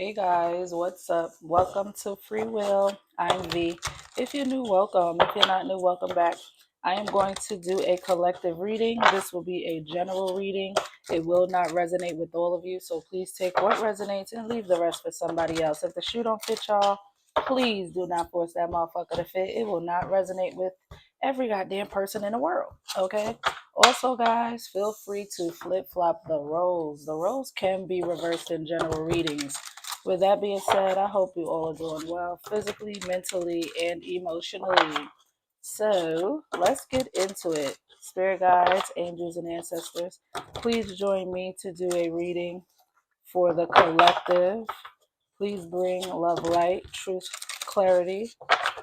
Hey guys, what's up? Welcome to Free Will. I'm V. If you're new, welcome. If you're not new, welcome back. I am going to do a collective reading. This will be a general reading. It will not resonate with all of you, so please take what resonates and leave the rest for somebody else. If the shoe don't fit y'all, please do not force that motherfucker to fit. It will not resonate with every goddamn person in the world, okay? Also, guys, feel free to flip-flop the roles. The roles can be reversed in general readings. With that being said, I hope you all are doing well physically, mentally, and emotionally. So let's get into it. Spirit guides, angels, and ancestors, please join me to do a reading for the collective. Please bring love, light, truth, clarity,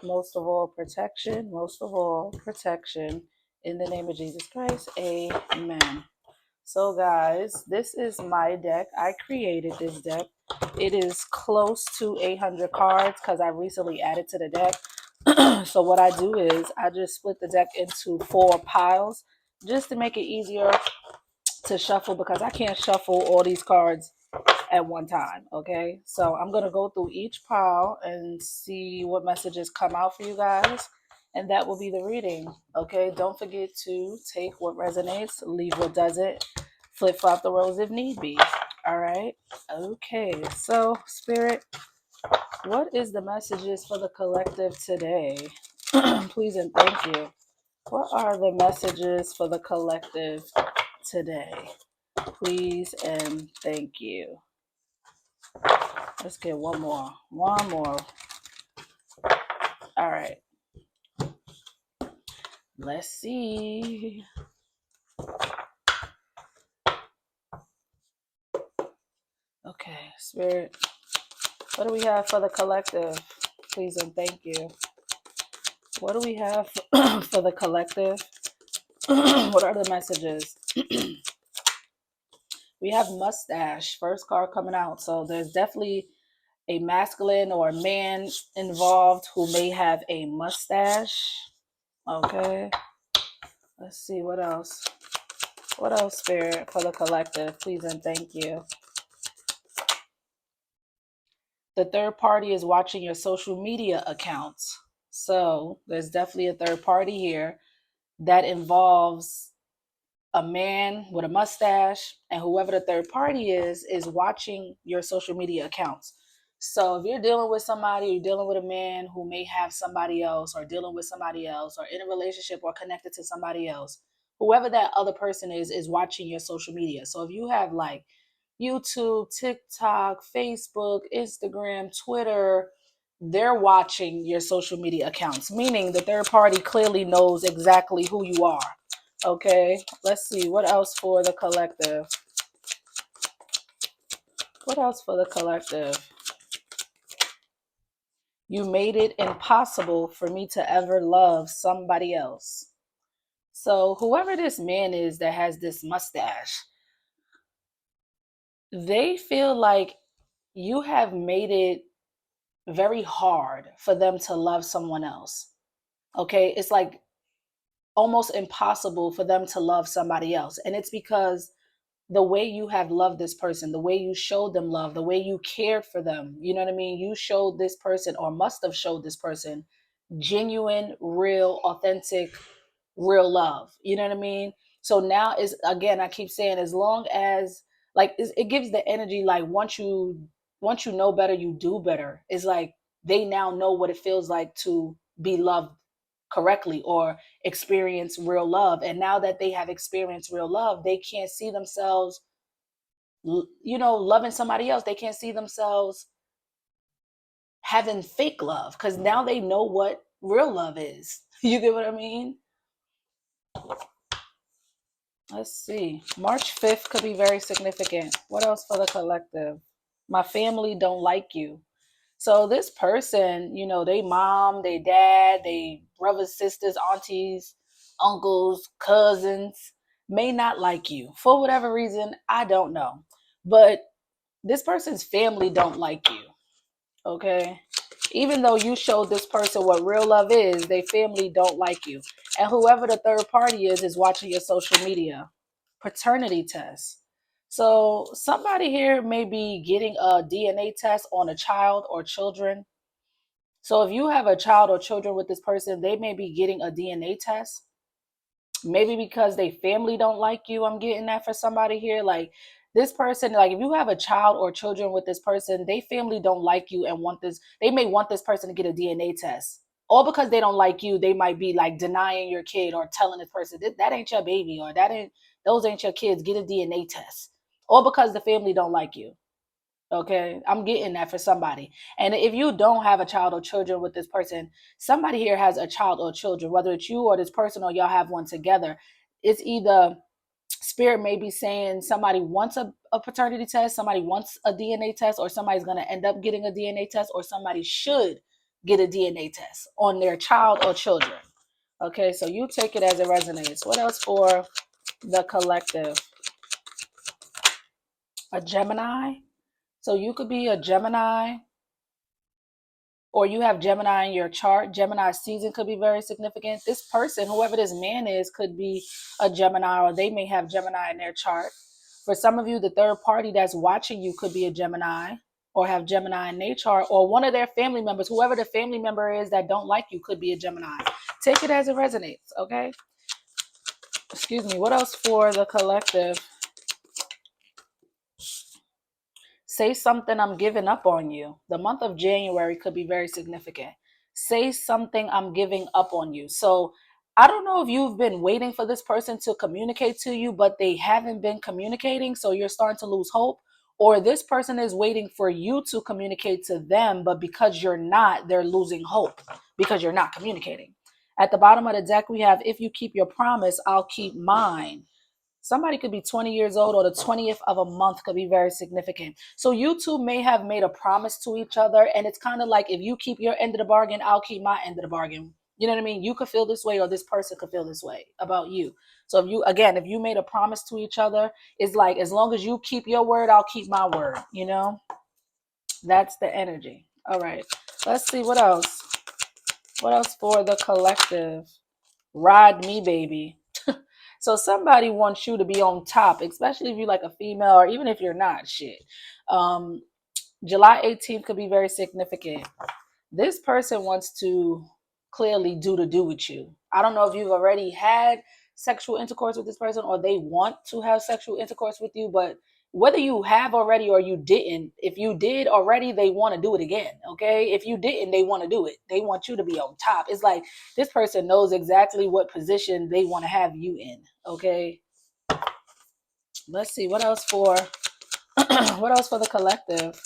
most of all, protection. Most of all, protection. In the name of Jesus Christ, amen. So, guys, this is my deck. I created this deck. It is close to 800 cards because I recently added to the deck. So, what I do is I just split the deck into 4 piles just to make it easier to shuffle because I can't shuffle all these cards at one time. Okay, so I'm gonna go through each pile and see what messages come out for you guys, and that will be the reading. Okay, don't forget to take what resonates, leave what doesn't, flip flop the rows if need be. All right. Okay, so Spirit, what is the messages for the collective today? Please and thank you. What are the messages for the collective today? Please and thank you. Let's get one more. One more. All right. Let's see. Okay, Spirit. What do we have for the collective? Please and thank you. What do we have for the collective? What are the messages? We have mustache. First card coming out. So there's definitely a masculine or a man involved who may have a mustache. Okay. Let's see what else. What else, Spirit, for the collective? Please and thank you. The third party is watching your social media accounts. So there's definitely a third party here that involves a man with a mustache, and whoever the third party is watching your social media accounts. So if you're dealing with somebody, you're dealing with a man who may have somebody else, or dealing with somebody else, or in a relationship or connected to somebody else, whoever that other person is watching your social media. So if you have like YouTube, TikTok, Facebook, Instagram, Twitter, they're watching your social media accounts, meaning the third party clearly knows exactly who you are. Okay, let's see. What else for the collective? What else for the collective? You made it impossible for me to ever love somebody else. So whoever this man is that has this mustache, they feel like you have made it very hard for them to love someone else. Okay, it's like almost impossible for them to love somebody else. And it's because the way you have loved this person, the way you showed them love, the way you cared for them, you know what I mean? You showed this person, or must have showed this person, genuine, real, authentic, real love. You know what I mean? So now is, again, I keep saying, as long as, like, it gives the energy, like once you know better, you do better. It's like they now know what it feels like to be loved correctly or experience real love. And now that they have experienced real love, they can't see themselves, loving somebody else. They can't see themselves having fake love because now they know what real love is. You get what I mean? Let's see. March 5th could be very significant. What else for the collective? My family don't like you. So this person, they mom, they dad, they brothers, sisters, aunties, uncles, cousins may not like you for whatever reason. I don't know. But this person's family don't like you. Okay. Even though you showed this person what real love is, their family don't like you. And whoever the third party is watching your social media. Paternity test. So somebody here may be getting a DNA test on a child or children. So if you have a child or children with this person, they may be getting a DNA test. Maybe because they family don't like you. I'm getting that for somebody here. Like this person, like if you have a child or children with this person, they family don't like you and want this. They may want this person to get a DNA test. All because they don't like you, they might be like denying your kid or telling this person that ain't your baby or that ain't those ain't your kids. Get a DNA test. All because the family don't like you. Okay, I'm getting that for somebody. And if you don't have a child or children with this person, somebody here has a child or children, whether it's you or this person or y'all have one together. It's either spirit may be saying somebody wants a paternity test, somebody wants a DNA test, or somebody's going to end up getting a DNA test, or somebody should get a DNA test on their child or children. Okay, so you take it as it resonates. What else for the collective? A Gemini. So you could be a Gemini, or you have Gemini in your chart. Gemini season could be very significant. This person, whoever this man is, could be a Gemini, or they may have Gemini in their chart. For some of you, the third party that's watching you could be a Gemini or have Gemini in their chart, or one of their family members, whoever the family member is that don't like you, could be a Gemini. Take it as it resonates, okay? Excuse me. What else for the collective? Say something, I'm giving up on you. The month of January could be very significant. Say something, I'm giving up on you. So I don't know if you've been waiting for this person to communicate to you, but they haven't been communicating. So you're starting to lose hope. Or this person is waiting for you to communicate to them, but because you're not, they're losing hope because you're not communicating. At the bottom of the deck, we have, if you keep your promise, I'll keep mine. Somebody could be 20 years old, or the 20th of a month could be very significant. So you two may have made a promise to each other. And it's kind of like, if you keep your end of the bargain, I'll keep my end of the bargain. You know what I mean? You could feel this way, or this person could feel this way about you. So if you made a promise to each other, it's like, as long as you keep your word, I'll keep my word. You know, that's the energy. All right. Let's see what else. What else for the collective? Ride me, baby. So somebody wants you to be on top, especially if you're like a female, or even if you're not. Shit. Um, July 18th could be very significant. This person wants to clearly do with you. I don't know if you've already had sexual intercourse with this person, or they want to have sexual intercourse with you, but whether you have already or you didn't, if you did already, they want to do it again. Okay. If you didn't, they want to do it. They want you to be on top. It's like this person knows exactly what position they want to have you in. Okay. Let's see what else for what else for the collective.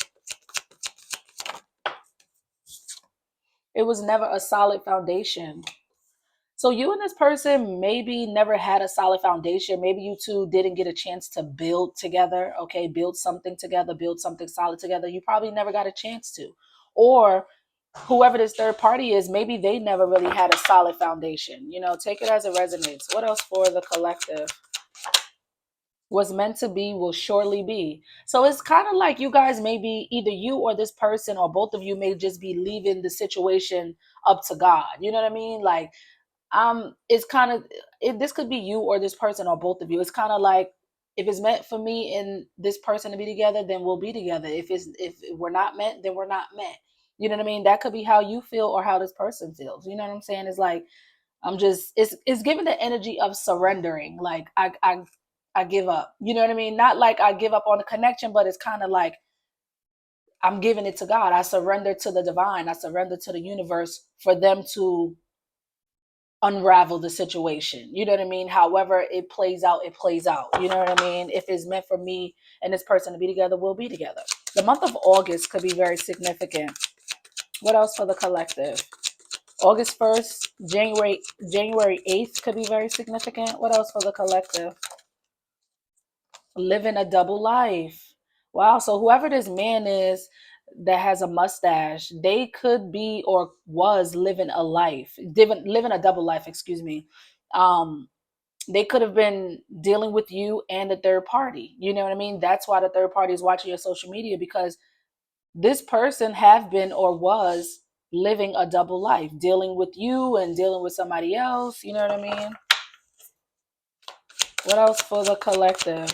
It was never a solid foundation. So you and this person maybe never had a solid foundation. Maybe you two didn't get a chance to build together. Okay, build something together, build something solid together. You probably never got a chance to. Or whoever this third party is, maybe they never really had a solid foundation. You know, take it as it resonates. What else for the collective? Was meant to be will surely be. So it's kind of like you guys may be, either you or this person or both of you may just be leaving the situation up to God. You know what I mean? Like, it's kind of, this could be you or this person or both of you. It's kind of like, if it's meant for me and this person to be together, then we'll be together. If we're not meant, then we're not meant. You know what I mean? That could be how you feel or how this person feels. You know what I'm saying? It's like, it's giving the energy of surrendering. Like, I give up. You know what I mean? Not like I give up on the connection, but it's kind of like I'm giving it to God. I surrender to the divine. I surrender to the universe for them to unravel the situation. You know what I mean? However it plays out, it plays out. You know what I mean? If it's meant for me and this person to be together, we'll be together. The month of August could be very significant. What else for the collective? August 1st, January 8th could be very significant. What else for the collective? Living a double life. Wow. So whoever this man is that has a mustache, they could be or was living a life, living a double life, excuse me. They could have been dealing with you and the third party. You know what I mean? That's why the third party is watching your social media, because this person have been or was living a double life, dealing with you and dealing with somebody else. You know what I mean? What else for the collective?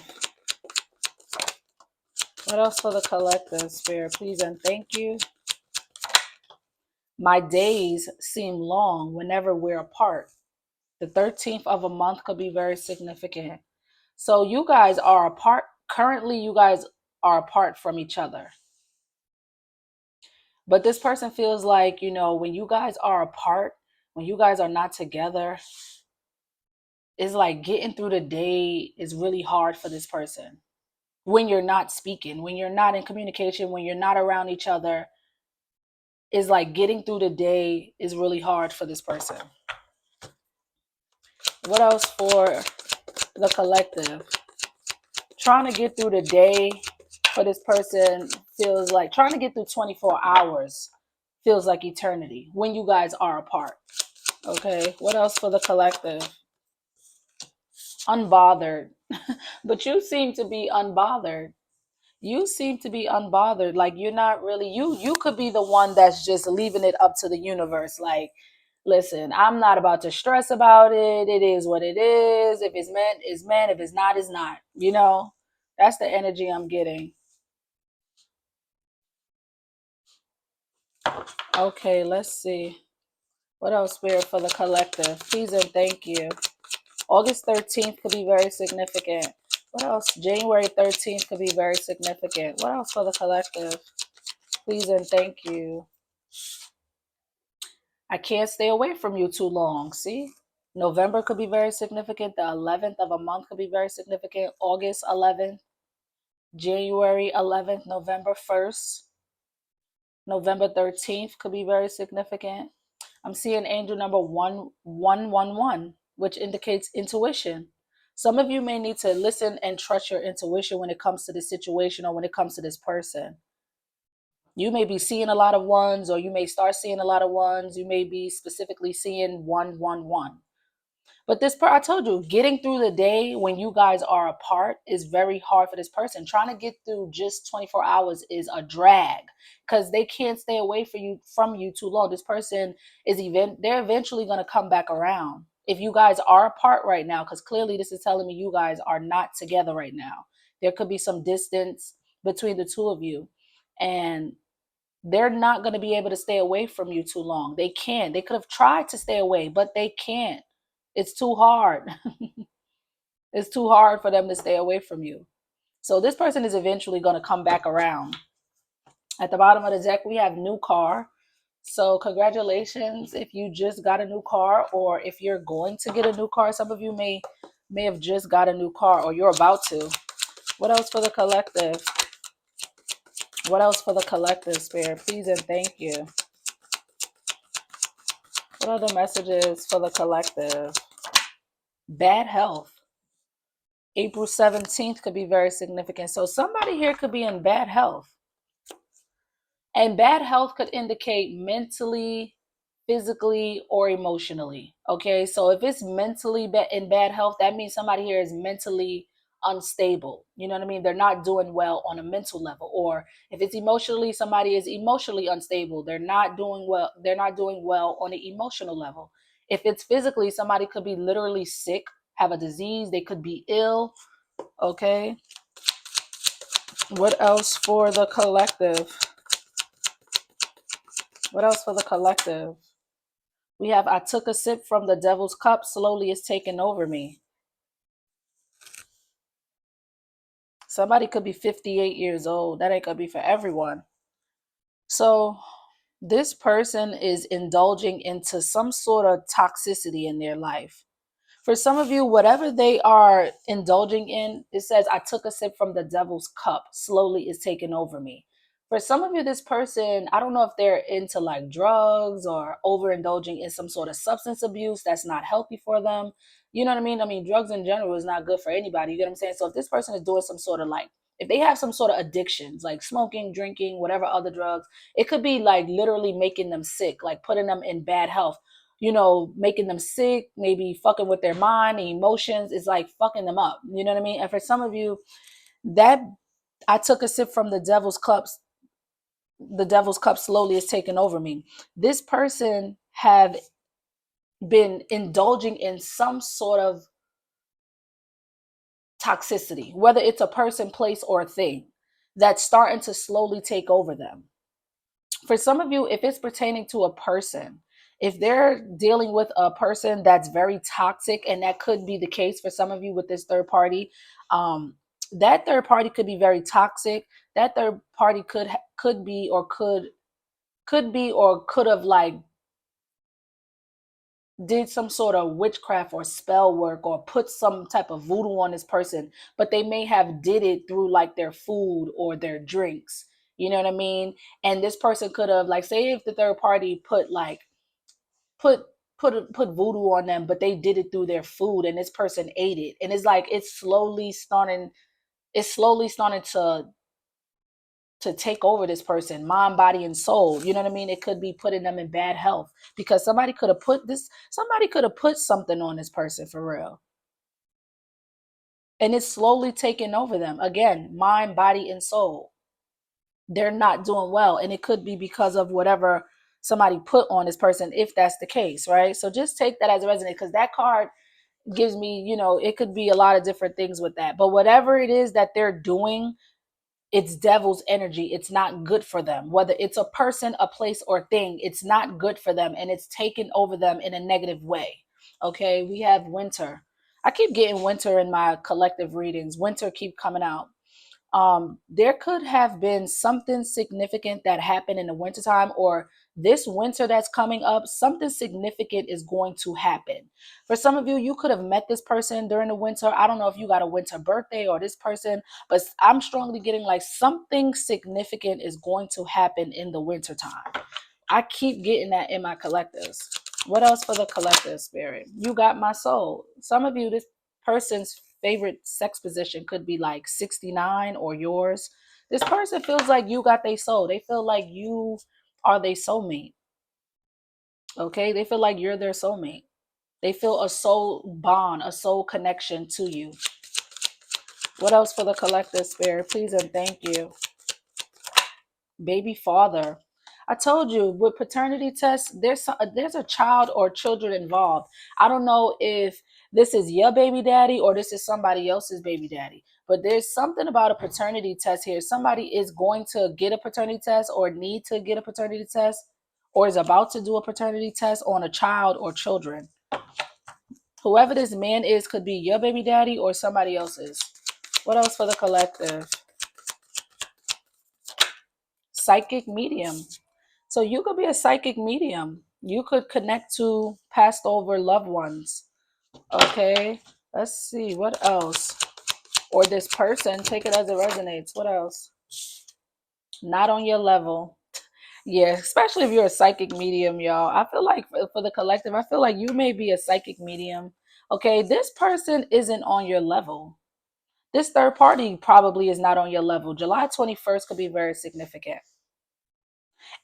What else for the collective, Spirit? Please and thank you. My days seem long whenever we're apart. The 13th of a month could be very significant. So you guys are apart. Currently, you guys are apart from each other. But this person feels like, when you guys are apart, when you guys are not together, it's like getting through the day is really hard for this person. When you're not speaking, when you're not in communication, when you're not around each other, is like getting through the day is really hard for this person. What else for the collective? Trying to get through the day for this person feels like trying to get through 24 hours feels like eternity when you guys are apart. Okay, what else for the collective? Unbothered. But you seem to be unbothered. You seem to be unbothered. Like you're not really you could be the one that's just leaving it up to the universe. Like, listen, I'm not about to stress about it. It is what it is. If it's meant, it's meant. If it's not, it's not. That's the energy I'm getting. Okay, let's see. What else, Spirit, for the collective? Please and thank you. August 13th could be very significant. What else? January 13th could be very significant. What else for the collective? Please and thank you. I can't stay away from you too long. See? November could be very significant. The 11th of a month could be very significant. August 11th, January 11th, November 1st, November 13th could be very significant. I'm seeing angel number 1111, which indicates intuition. Some of you may need to listen and trust your intuition when it comes to this situation or when it comes to this person. You may be seeing a lot of ones, or you may start seeing a lot of ones. You may be specifically seeing 111. But I told you, getting through the day when you guys are apart is very hard for this person. Trying to get through just 24 hours is a drag because they can't stay away from you too long. This person they're eventually going to come back around. If you guys are apart right now, because clearly this is telling me you guys are not together right now. There could be some distance between the two of you. And they're not going to be able to stay away from you too long. They can't. They could have tried to stay away, but they can't. It's too hard. It's too hard for them to stay away from you. So this person is eventually going to come back around. At the bottom of the deck, we have new car. So congratulations if you just got a new car, or if you're going to get a new car. Some of you may have just got a new car, or you're about to. What else for the collective? What else for the collective, Spirit? Please and thank you. What are the messages for the collective? Bad health. April 17th could be very significant. So somebody here could be in bad health. And bad health could indicate mentally, physically, or emotionally. Okay, so if it's mentally in bad health, that means somebody here is mentally unstable. You know what I mean? They're not doing well on a mental level. Or if it's emotionally, somebody is emotionally unstable. They're not doing well. They're not doing well on an emotional level. If it's physically, somebody could be literally sick, have a disease. They could be ill. Okay. What else for the collective? What else for the collective? We have, I took a sip from the devil's cup, slowly it's taken over me. Somebody could be 58 years old. That ain't gonna be for everyone. So this person is indulging into some sort of toxicity in their life. For some of you, whatever they are indulging in, it says, I took a sip from the devil's cup, slowly it's taken over me. For some of you, this person, I don't know if they're into like drugs or overindulging in some sort of substance abuse that's not healthy for them. You know what I mean? I mean, drugs in general is not good for anybody. You get what I'm saying? So if this person is doing some sort of like, if they have some sort of addictions, like smoking, drinking, whatever other drugs, it could be like literally making them sick, like putting them in bad health, making them sick, maybe fucking with their mind, the emotions is like fucking them up. You know what I mean? And for some of you, that I took a sip from the devil's cups. The devil's cup slowly is taking over me. This person have been indulging in some sort of toxicity, whether it's a person, place, or a thing. that's starting to slowly take over them. For some of you, if it's pertaining to a person, if they're dealing with a person that's very toxic, and that could be the case for some of you with this third party, that third party could be very toxic. That third party could be or could have like did some sort of witchcraft or spell work or put some type of voodoo on this person, but they may have did it through like their food or their drinks. You know what I mean? And this person could have, like, say if the third party put like put put voodoo on them, but they did it through their food and this person ate it. And it's like it's slowly starting to take over this person, mind, body, and soul. You know what I mean? It could be putting them in bad health because somebody could have put something on this person for real. And it's slowly taking over them. Again, mind, body, and soul. They're not doing well. And it could be because of whatever somebody put on this person, if that's the case, right? So just take that as a resonate, because that card gives me, it could be a lot of different things with that. But whatever it is that they're doing, it's devil's energy. It's not good for them. Whether it's a person, a place, or thing, it's not good for them, and it's taken over them in a negative way. Okay, we have winter. I keep getting winter in my collective readings. Winter keep coming out. There could have been something significant that happened in the wintertime, or this winter that's coming up, something significant is going to happen. For some of you, you could have met this person during the winter. I don't know if you got a winter birthday or this person, but I'm strongly getting like something significant is going to happen in the wintertime. I keep getting that in my collectives. What else for the collective spirit? You got my soul. Some of you, this person's favorite sex position could be like 69 or yours. This person feels like you got their soul. They feel like you are their soulmate. Okay? They feel like you're their soulmate. They feel a soul bond, a soul connection to you. What else for the collective spirit? Please and thank you. Baby father. I told you with paternity tests, there's a child or children involved. I don't know if this is your baby daddy or this is somebody else's baby daddy, but there's something about a paternity test here. Somebody is going to get a paternity test or need to get a paternity test or is about to do a paternity test on a child or children. Whoever this man is could be your baby daddy or somebody else's. What else for the collective? Psychic medium. So you could be a psychic medium. You could connect to passed over loved ones. Okay. Let's see. What else? Or this person, take it as it resonates. What else? Not on your level. Yeah, especially if you're a psychic medium, y'all. I feel like for the collective, I feel like you may be a psychic medium. Okay. This person isn't on your level. This third party probably is not on your level. July 21st could be very significant.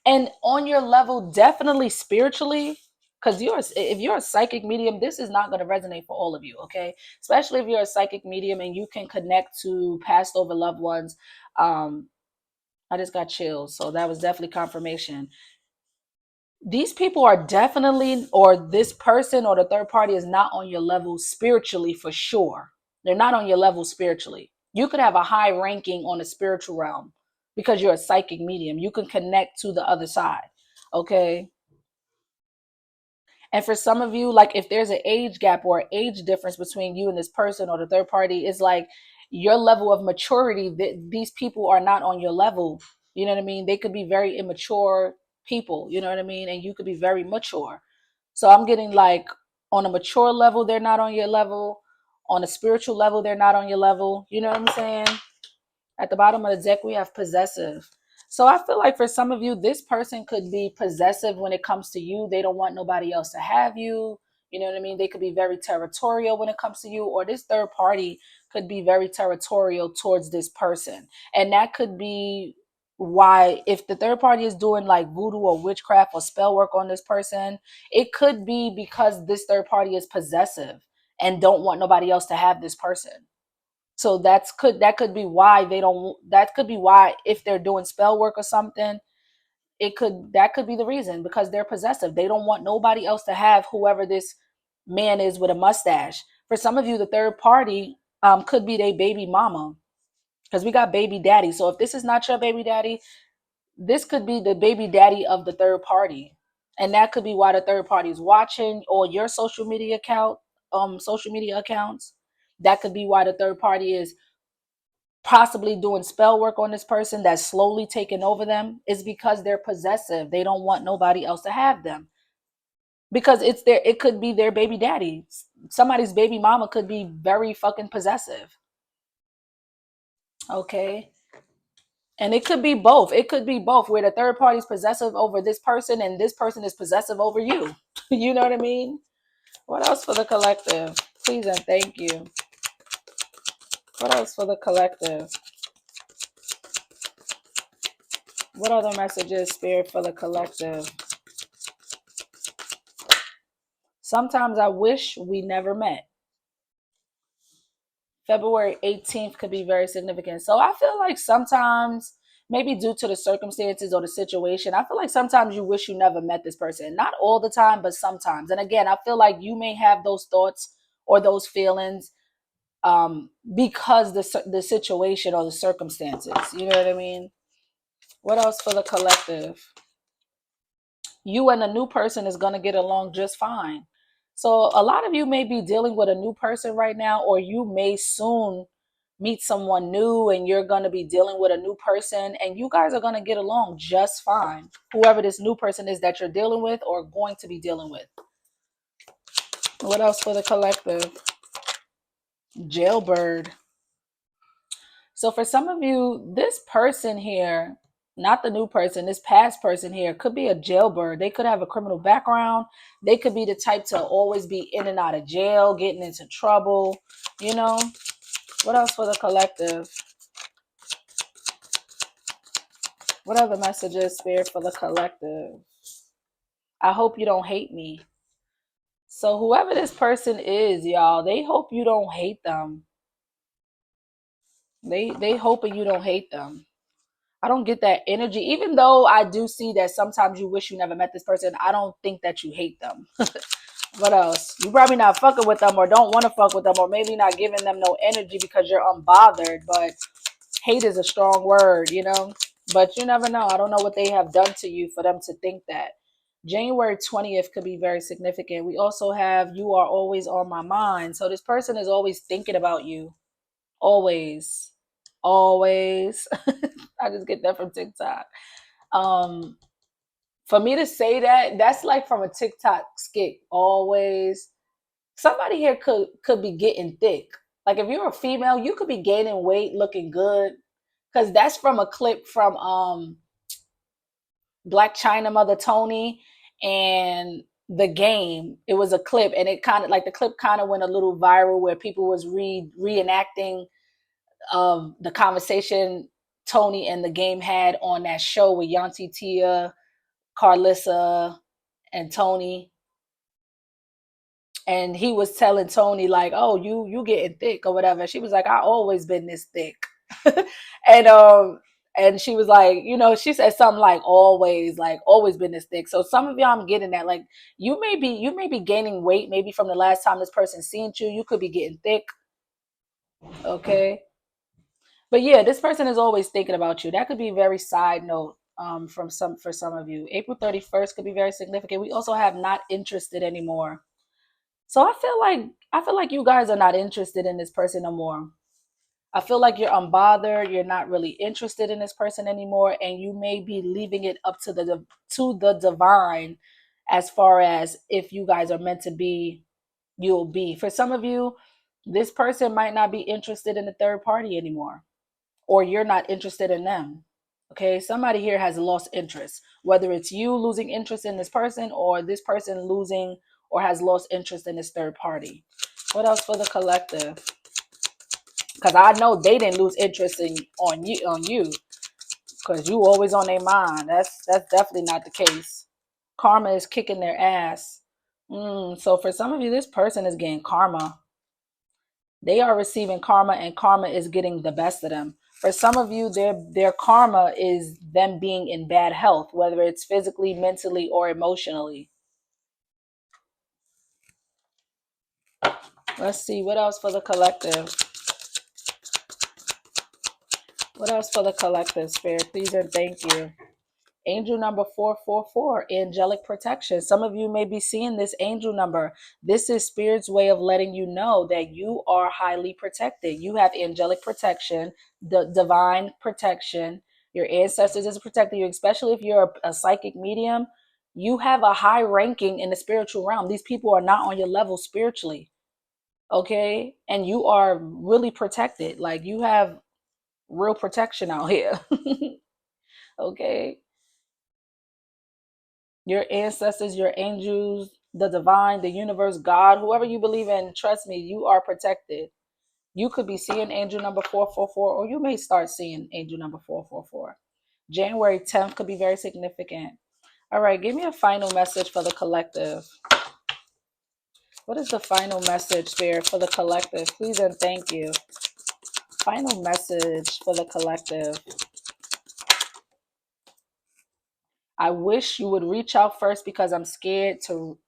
And on your level, definitely spiritually, because if you're a psychic medium, this is not going to resonate for all of you. Okay, especially if you're a psychic medium and you can connect to past over loved ones. I just got chills, so that was definitely confirmation. These people are definitely, or this person or the third party is not on your level spiritually for sure. They're not on your level spiritually. You could have a high ranking on the spiritual realm because you're a psychic medium. You can connect to the other side. Okay. And for some of you, like if there's an age gap or age difference between you and this person or the third party, it's like your level of maturity, that these people are not on your level. You know what I mean? They could be very immature people, you know what I mean? And you could be very mature. So I'm getting like on a mature level, they're not on your level. On a spiritual level, they're not on your level. You know what I'm saying? At the bottom of the deck, we have possessive. So I feel like for some of you, this person could be possessive when it comes to you. They don't want nobody else to have you. You know what I mean? They could be very territorial when it comes to you, or this third party could be very territorial towards this person. And that could be why, if the third party is doing like voodoo or witchcraft or spell work on this person, it could be because this third party is possessive and don't want nobody else to have this person. So that could be why they don't, that could be why if they're doing spell work or something, that could be the reason, because they're possessive. They don't want nobody else to have whoever this man is with a mustache. For some of you, the third party could be their baby mama. Because we got baby daddy. So if this is not your baby daddy, this could be the baby daddy of the third party. And that could be why the third party is watching, or your social media accounts. That could be why the third party is possibly doing spell work on this person that's slowly taking over them. Is because they're possessive. They don't want nobody else to have them. Because it could be their baby daddy. Somebody's baby mama could be very fucking possessive. Okay. And it could be both. It could be both, where the third party is possessive over this person and this person is possessive over you. You know what I mean? What else for the collective? Please and thank you. What else for the collective? What other messages, Spirit, for the collective? Sometimes I wish we never met. February 18th could be very significant. So I feel like sometimes, maybe due to the circumstances or the situation, I feel like sometimes you wish you never met this person. Not all the time, but sometimes. And again, I feel like you may have those thoughts or those feelings because the situation or the circumstances. You know what I mean? What else for the collective? You and a new person is going to get along just fine. So a lot of you may be dealing with a new person right now, or you may soon meet someone new and you're going to be dealing with a new person and you guys are going to get along just fine. Whoever this new person is that you're dealing with or going to be dealing with. What else for the collective? Jailbird. So for some of you, this person here, not the new person, this past person here could be a jailbird. They could have a criminal background. They could be the type to always be in and out of jail, getting into trouble, you know. What else for the collective? What other messages, Spirit, for the collective? I hope you don't hate me. So whoever this person is, y'all, they hope you don't hate them. They hoping you don't hate them. I don't get that energy. Even though I do see that sometimes you wish you never met this person, I don't think that you hate them. What else? You probably not fucking with them or don't want to fuck with them, or maybe not giving them no energy because you're unbothered. But hate is a strong word, you know? But you never know. I don't know what they have done to you for them to think that. January 20th could be very significant. We also have you are always on my mind. So this person is always thinking about you. Always. Always. I just get that from TikTok. Um, for me to say that, that's like from a TikTok skit. Always. Somebody here could be getting thick. Like if you're a female, you could be gaining weight, looking good. Cause that's from a clip from Black China Mother Tony and the game. It was a clip, and it kind of like the clip kind of went a little viral where people was reenacting the conversation Tony and the game had on that show with Yanti Tia, Carlissa, and Tony. And he was telling Tony like, "Oh, you getting thick or whatever." She was like, "I always been this thick," and and she was like, you know, she said something like always been this thick. So some of y'all, I'm getting that, like you may be gaining weight maybe from the last time this person seen you. You could be getting thick, okay. But yeah, this person is always thinking about you. That could be a very side note from some for some of you. April 31st could be very significant. We also have not interested anymore. So I feel like you guys are not interested in this person no more. I feel like you're unbothered. You're not really interested in this person anymore, and you may be leaving it up to the divine, as far as if you guys are meant to be, you'll be. For some of you, this person might not be interested in the third party anymore, or you're not interested in them. Okay, somebody here has lost interest, whether it's you losing interest in this person or this person losing or has lost interest in this third party. What else for the collective? Because I know they didn't lose interest in on you because you always on their mind. That's definitely not the case. Karma is kicking their ass. So for some of you, this person is getting karma. They are receiving karma, and karma is getting the best of them. For some of you, their karma is them being in bad health, whether it's physically, mentally, or emotionally. Let's see what else for the collective. What else for the collective, Spirit? Please and thank you. Angel number 444, angelic protection. Some of you may be seeing this angel number. This is Spirit's way of letting you know that you are highly protected. You have angelic protection, the divine protection. Your ancestors is protecting you, especially if you're a psychic medium. You have a high ranking in the spiritual realm. These people are not on your level spiritually. Okay. And you are really protected. Like you have real protection out here. Okay. Your ancestors, your angels, the divine, the universe, God, whoever you believe in, trust me, you are protected. You could be seeing angel number 444, or you may start seeing angel number 444. January 10th could be very significant. All right, give me a final message for the collective. What is the final message, Spirit, for the collective? Please and thank you. Final message for the collective. I wish you would reach out first because I'm scared to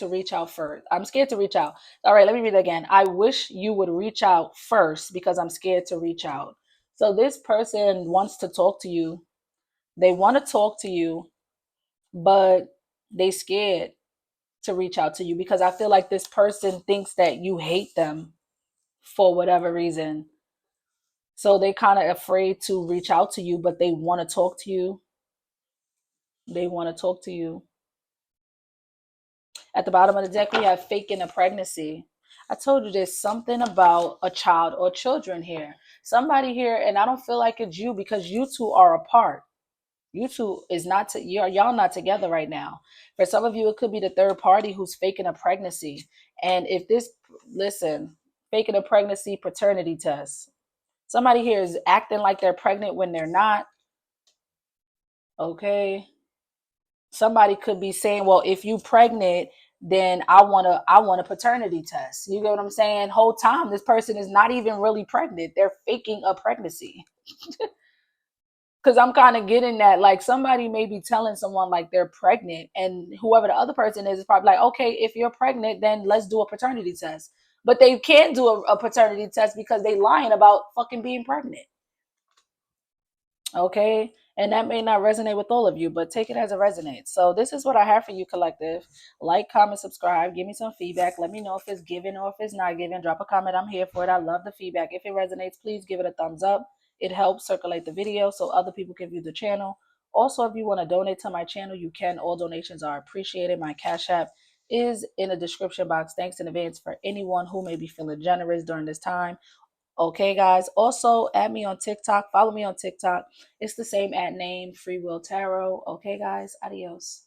reach out first. I'm scared to reach out. All right, let me read it again. I wish you would reach out first because I'm scared to reach out. So this person wants to talk to you. They want to talk to you, but they scared to reach out to you because I feel like this person thinks that you hate them for whatever reason. So they kind of afraid to reach out to you, but they want to talk to you. They want to talk to you. At the bottom of the deck, we have faking a pregnancy. I told you there's something about a child or children here. Somebody here, and I don't feel like it's you because you two are apart. You two is not to y'all not together right now. For some of you, it could be the third party who's faking a pregnancy. And if this, listen, faking a pregnancy paternity test. Somebody here is acting like they're pregnant when they're not. Okay. Somebody could be saying, well, if you pregnant, then I want a paternity test. You get what I'm saying? Whole time this person is not even really pregnant. They're faking a pregnancy. Because I'm kind of getting that, like somebody may be telling someone like they're pregnant, and whoever the other person is probably like, okay, if you're pregnant, then let's do a paternity test. But they can't do a paternity test because they lying about fucking being pregnant. Okay. And that may not resonate with all of you, but take it as it resonates. So this is what I have for you, collective. Like, comment, subscribe, give me some feedback. Let me know if it's given or if it's not given. Drop a comment. I'm here for it. I love the feedback. If it resonates, please give it a thumbs up. It helps circulate the video so other people can view the channel. Also, if you want to donate to my channel, you can. All donations are appreciated. My Cash App is in the description box. Thanks in advance for anyone who may be feeling generous during this time. Okay, guys. Also, add me on TikTok. Follow me on TikTok. It's the same at name, Free Will Tarot. Okay, guys. Adios.